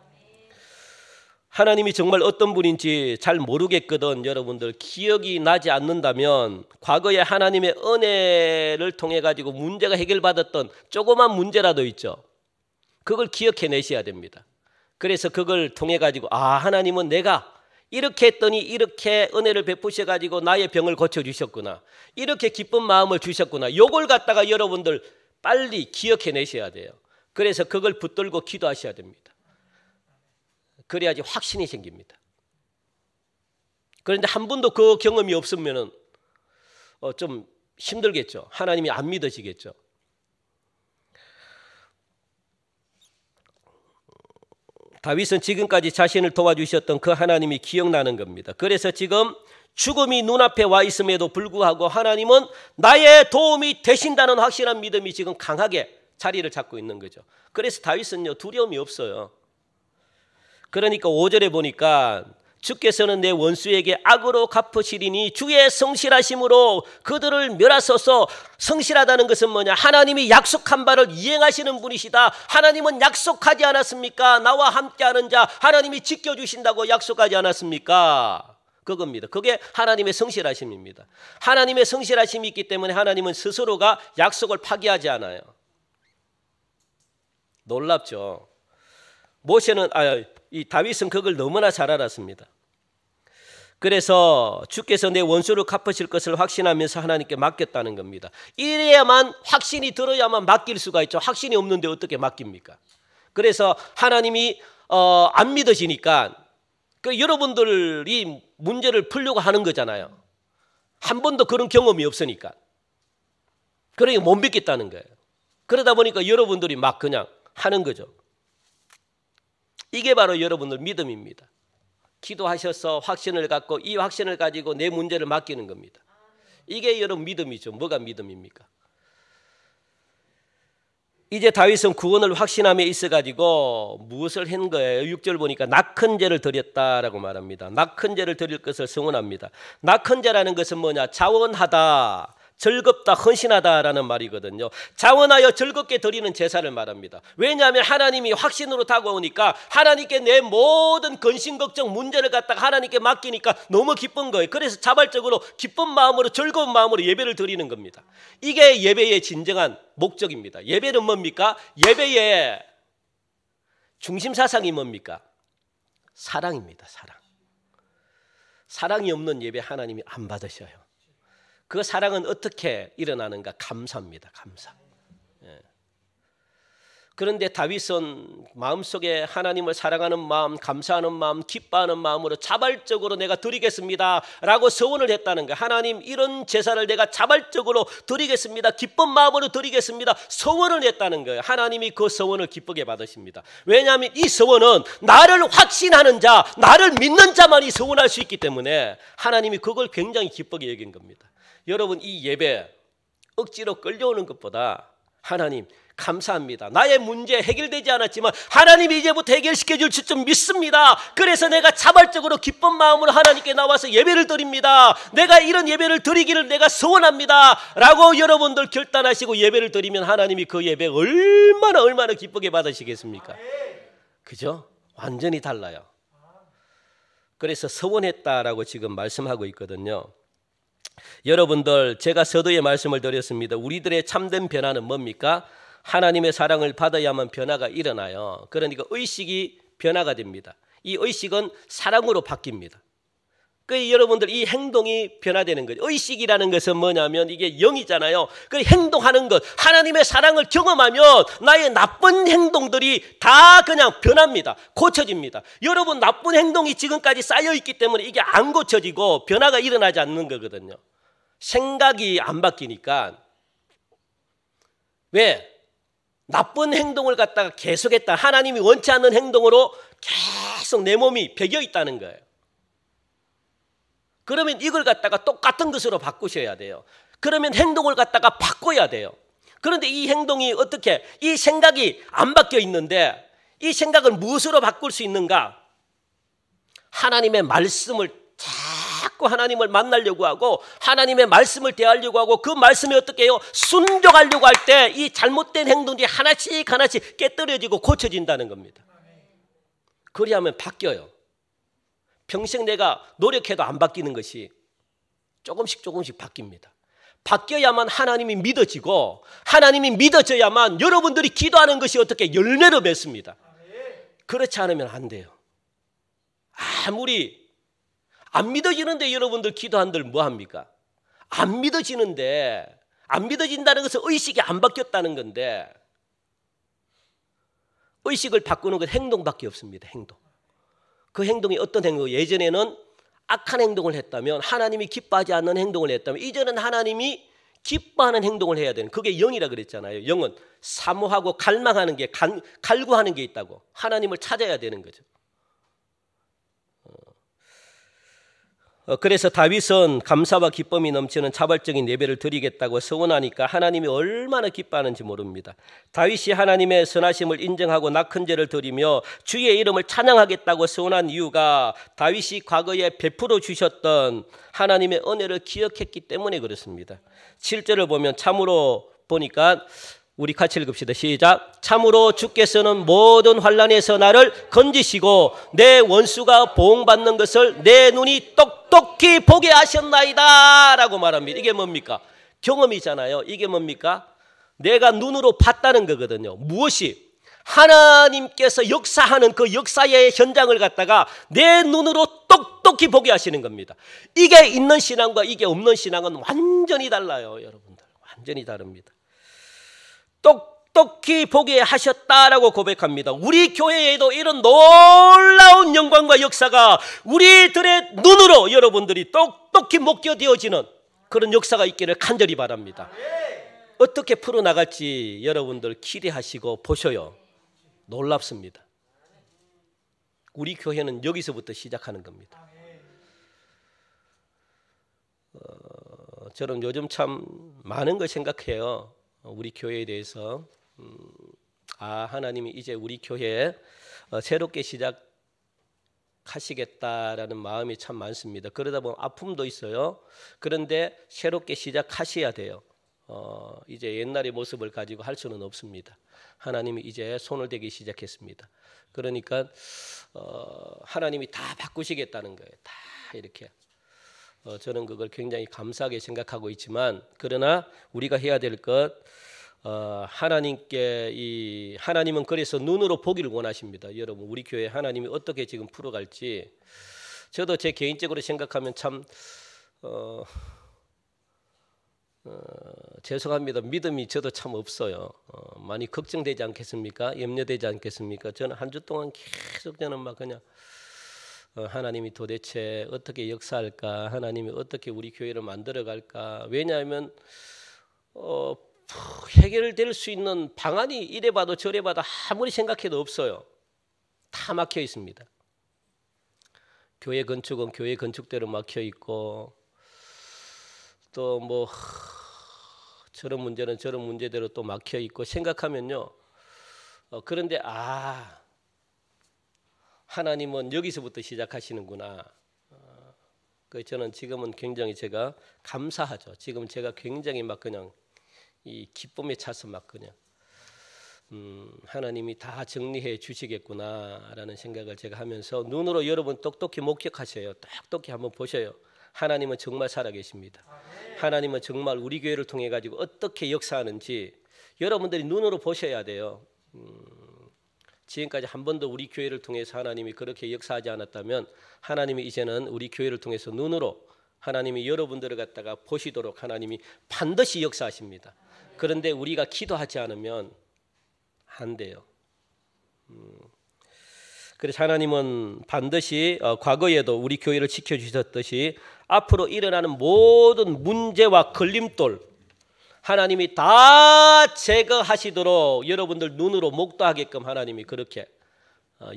하나님이 정말 어떤 분인지 잘 모르겠거든 여러분들 기억이 나지 않는다면, 과거에 하나님의 은혜를 통해 가지고 문제가 해결받았던 조그만 문제라도 있죠. 그걸 기억해내셔야 됩니다. 그래서 그걸 통해 가지고 하나님은 내가 이렇게 했더니 이렇게 은혜를 베푸셔 가지고 나의 병을 고쳐주셨구나, 이렇게 기쁜 마음을 주셨구나, 요걸 갖다가 여러분들 빨리 기억해내셔야 돼요. 그래서 그걸 붙들고 기도하셔야 됩니다. 그래야지 확신이 생깁니다. 그런데 한 번도 그 경험이 없으면 좀 힘들겠죠. 하나님이 안 믿어지겠죠. 다윗은 지금까지 자신을 도와주셨던 그 하나님이 기억나는 겁니다. 그래서 지금 죽음이 눈앞에 와 있음에도 불구하고 하나님은 나의 도움이 되신다는 확실한 믿음이 지금 강하게 자리를 잡고 있는 거죠. 그래서 다윗은요 두려움이 없어요. 그러니까 5절에 보니까 주께서는 내 원수에게 악으로 갚으시리니 주의 성실하심으로 그들을 멸하소서. 성실하다는 것은 뭐냐? 하나님이 약속한 바를 이행하시는 분이시다. 하나님은 약속하지 않았습니까? 나와 함께하는 자 하나님이 지켜주신다고 약속하지 않았습니까? 그겁니다. 그게 하나님의 성실하심입니다. 하나님의 성실하심이 있기 때문에 하나님은 스스로가 약속을 파기하지 않아요. 놀랍죠. 이 다윗은 그걸 너무나 잘 알았습니다. 그래서 주께서 내 원수를 갚으실 것을 확신하면서 하나님께 맡겼다는 겁니다. 이래야만 확신이 들어야만 맡길 수가 있죠. 확신이 없는데 어떻게 맡깁니까? 그래서 하나님이 안 믿어지니까 여러분들이 문제를 풀려고 하는 거잖아요. 한 번도 그런 경험이 없으니까. 그러니까 못 믿겠다는 거예요. 그러다 보니까 여러분들이 막 그냥 하는 거죠. 이게 바로 여러분들 믿음입니다. 기도하셔서 확신을 갖고 이 확신을 가지고 내 문제를 맡기는 겁니다. 이게 여러분 믿음이죠. 뭐가 믿음입니까? 이제 다윗은 구원을 확신함에 있어가지고 무엇을 한 거예요? 6절 보니까 낙헌제를 드렸다라고 말합니다. 낙헌제를 드릴 것을 성원합니다. 낙헌제라는 것은 뭐냐? 자원하다, 즐겁다, 헌신하다라는 말이거든요. 자원하여 즐겁게 드리는 제사를 말합니다. 왜냐하면 하나님이 확신으로 다가오니까 하나님께 내 모든 근심, 걱정, 문제를 갖다가 하나님께 맡기니까 너무 기쁜 거예요. 그래서 자발적으로 기쁜 마음으로 즐거운 마음으로 예배를 드리는 겁니다. 이게 예배의 진정한 목적입니다. 예배는 뭡니까? 예배의 중심 사상이 뭡니까? 사랑입니다. 사랑. 사랑이 없는 예배 하나님이 안 받으셔요. 그 사랑은 어떻게 일어나는가? 감사입니다. 감사. 그런데 다윗은 마음속에 하나님을 사랑하는 마음, 감사하는 마음, 기뻐하는 마음으로 자발적으로 내가 드리겠습니다 라고 서원을 했다는 거예요. 하나님, 이런 제사를 내가 자발적으로 드리겠습니다, 기쁜 마음으로 드리겠습니다, 서원을 했다는 거예요. 하나님이 그 서원을 기쁘게 받으십니다. 왜냐하면 이 서원은 나를 확신하는 자, 나를 믿는 자만이 서원할 수 있기 때문에 하나님이 그걸 굉장히 기쁘게 여긴 겁니다. 여러분, 이 예배 억지로 끌려오는 것보다 하나님, 감사합니다. 나의 문제 해결되지 않았지만 하나님이 이제부터 해결시켜 줄 줄 믿습니다. 그래서 내가 자발적으로 기쁜 마음으로 하나님께 나와서 예배를 드립니다. 내가 이런 예배를 드리기를 내가 소원합니다 라고 여러분들 결단하시고 예배를 드리면 하나님이 그 예배 얼마나 기쁘게 받으시겠습니까? 그죠? 완전히 달라요. 그래서 서원했다라고 지금 말씀하고 있거든요. 여러분들, 제가 서두에 말씀을 드렸습니다. 우리들의 참된 변화는 뭡니까? 하나님의 사랑을 받아야만 변화가 일어나요. 그러니까 의식이 변화가 됩니다. 이 의식은 사랑으로 바뀝니다. 그 여러분들, 이 행동이 변화되는 거죠. 의식이라는 것은 뭐냐면 이게 영이잖아요. 그 행동하는 것, 하나님의 사랑을 경험하면 나의 나쁜 행동들이 다 그냥 변합니다. 고쳐집니다. 여러분, 나쁜 행동이 지금까지 쌓여있기 때문에 이게 안 고쳐지고 변화가 일어나지 않는 거거든요. 생각이 안 바뀌니까. 왜? 나쁜 행동을 갖다가 계속했다. 하나님이 원치 않는 행동으로 계속 내 몸이 배겨 있다는 거예요. 그러면 이걸 갖다가 똑같은 것으로 바꾸셔야 돼요. 그러면 행동을 갖다가 바꿔야 돼요. 그런데 이 행동이 어떻게, 이 생각이 안 바뀌어 있는데 이 생각을 무엇으로 바꿀 수 있는가? 하나님의 말씀을 자꾸 하나님을 만나려고 하고 하나님의 말씀을 대하려고 하고 그 말씀에 어떻게 해요? 순종하려고 할 때 이 잘못된 행동이 하나씩 깨뜨려지고 고쳐진다는 겁니다. 그리하면 바뀌어요. 평생 내가 노력해도 안 바뀌는 것이 조금씩 바뀝니다. 바뀌어야만 하나님이 믿어지고 하나님이 믿어져야만 여러분들이 기도하는 것이 어떻게 열매를 맺습니다. 그렇지 않으면 안 돼요. 아무리 안 믿어지는데 여러분들 기도한들 뭐합니까? 안 믿어지는데, 안 믿어진다는 것은 의식이 안 바뀌었다는 건데 의식을 바꾸는 건 행동밖에 없습니다. 행동. 그 행동이 어떤 행동? 예전에는 악한 행동을 했다면, 하나님이 기뻐하지 않는 행동을 했다면 이제는 하나님이 기뻐하는 행동을 해야 되는, 그게 영이라 그랬잖아요. 영은 사모하고 갈망하는 게, 갈구하는 게 있다고. 하나님을 찾아야 되는 거죠. 그래서 다윗은 감사와 기쁨이 넘치는 자발적인 예배를 드리겠다고 서원하니까 하나님이 얼마나 기뻐하는지 모릅니다. 다윗이 하나님의 선하심을 인정하고 낙헌 제를 드리며 주의 이름을 찬양하겠다고 서원한 이유가 다윗이 과거에 베풀어 주셨던 하나님의 은혜를 기억했기 때문에 그렇습니다. 7절을 보면 참으로 보니까 우리 같이 읽읍시다. 시작. 참으로 주께서는 모든 환난에서 나를 건지시고 내 원수가 보응받는 것을 내 눈이 똑똑히 보게 하셨나이다 라고 말합니다. 이게 뭡니까? 경험이잖아요. 이게 뭡니까? 내가 눈으로 봤다는 거거든요. 무엇이? 하나님께서 역사하는 그 역사의 현장을 갖다가 내 눈으로 똑똑히 보게 하시는 겁니다. 이게 있는 신앙과 이게 없는 신앙은 완전히 달라요. 여러분들, 완전히 다릅니다. 똑똑히 보게 하셨다라고 고백합니다. 우리 교회에도 이런 놀라운 영광과 역사가 우리들의 눈으로 여러분들이 똑똑히 목격되어지는 그런 역사가 있기를 간절히 바랍니다. 어떻게 풀어나갈지 여러분들 기대하시고 보셔요. 놀랍습니다. 우리 교회는 여기서부터 시작하는 겁니다. 저는 요즘 참 많은 걸 생각해요. 우리 교회에 대해서. 하나님이 이제 우리 교회에 새롭게 시작하시겠다라는 마음이 참 많습니다. 그러다 보면 아픔도 있어요. 그런데 새롭게 시작하셔야 돼요. 이제 옛날의 모습을 가지고 할 수는 없습니다. 하나님이 이제 손을 대기 시작했습니다. 그러니까 하나님이 다 바꾸시겠다는 거예요. 다 이렇게. 저는 그걸 굉장히 감사하게 생각하고 있지만, 그러나 우리가 해야 될 것, 하나님은 그래서 눈으로 보기를 원하십니다. 여러분, 우리 교회 하나님이 어떻게 지금 풀어갈지. 저도 제 개인적으로 생각하면 참 죄송합니다. 믿음이 저도 참 없어요. 많이 걱정되지 않겠습니까? 염려되지 않겠습니까? 저는 한 주 동안 계속 저는 막 그냥 하나님이 도대체 어떻게 역사할까? 하나님이 어떻게 우리 교회를 만들어갈까? 왜냐하면 해결될 수 있는 방안이 이래 봐도 저래 봐도 아무리 생각해도 없어요. 다 막혀 있습니다. 교회 건축은 교회 건축대로 막혀 있고, 또 뭐 저런 문제는 저런 문제대로 또 막혀 있고 생각하면요. 그런데 하나님은 여기서부터 시작하시는구나. 저는 지금은 굉장히 제가 감사하죠. 지금 제가 굉장히 막 그냥 이 기쁨에 차서 막 그냥 하나님이 다 정리해 주시겠구나라는 생각을 제가 하면서 눈으로 여러분 똑똑히 목격하세요. 똑똑히 한번 보셔요. 하나님은 정말 살아계십니다. 하나님은 정말 우리 교회를 통해 가지고 어떻게 역사하는지 여러분들이 눈으로 보셔야 돼요. 지금까지 한 번도 우리 교회를 통해서 하나님이 그렇게 역사하지 않았다면 하나님이 이제는 우리 교회를 통해서 눈으로 하나님이 여러분들을 갖다가 보시도록 하나님이 반드시 역사하십니다. 그런데 우리가 기도하지 않으면 안 돼요. 그래서 하나님은 반드시 과거에도 우리 교회를 지켜주셨듯이 앞으로 일어나는 모든 문제와 걸림돌 하나님이 다 제거하시도록 여러분들 눈으로 목도하게끔 하나님이 그렇게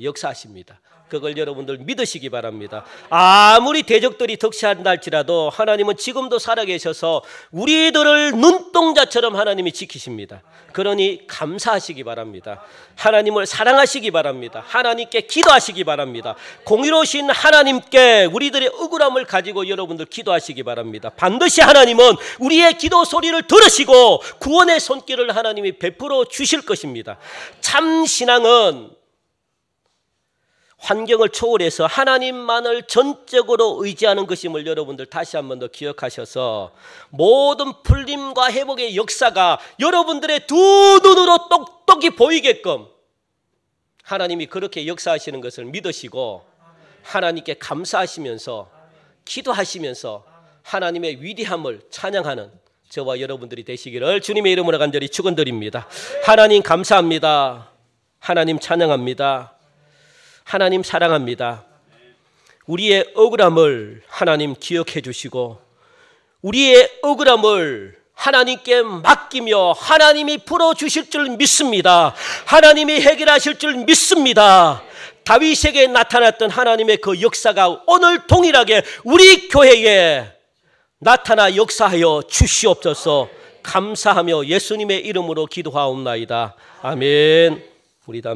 역사하십니다. 그걸 여러분들 믿으시기 바랍니다. 아무리 대적들이 덕시한다 할지라도 하나님은 지금도 살아계셔서 우리들을 눈동자처럼 하나님이 지키십니다. 그러니 감사하시기 바랍니다. 하나님을 사랑하시기 바랍니다. 하나님께 기도하시기 바랍니다. 공의로우신 하나님께 우리들의 억울함을 가지고 여러분들 기도하시기 바랍니다. 반드시 하나님은 우리의 기도 소리를 들으시고 구원의 손길을 하나님이 베풀어 주실 것입니다. 참 신앙은 환경을 초월해서 하나님만을 전적으로 의지하는 것임을 여러분들 다시 한 번 더 기억하셔서 모든 풀림과 회복의 역사가 여러분들의 두 눈으로 똑똑히 보이게끔 하나님이 그렇게 역사하시는 것을 믿으시고 하나님께 감사하시면서 기도하시면서 하나님의 위대함을 찬양하는 저와 여러분들이 되시기를 주님의 이름으로 간절히 축원드립니다. 하나님 감사합니다. 하나님 찬양합니다. 하나님 사랑합니다. 우리의 억울함을 하나님 기억해 주시고 우리의 억울함을 하나님께 맡기며 하나님이 풀어주실 줄 믿습니다. 하나님이 해결하실 줄 믿습니다. 다윗에게 나타났던 하나님의 그 역사가 오늘 동일하게 우리 교회에 나타나 역사하여 주시옵소서. 감사하며 예수님의 이름으로 기도하옵나이다. 아멘. 우리 다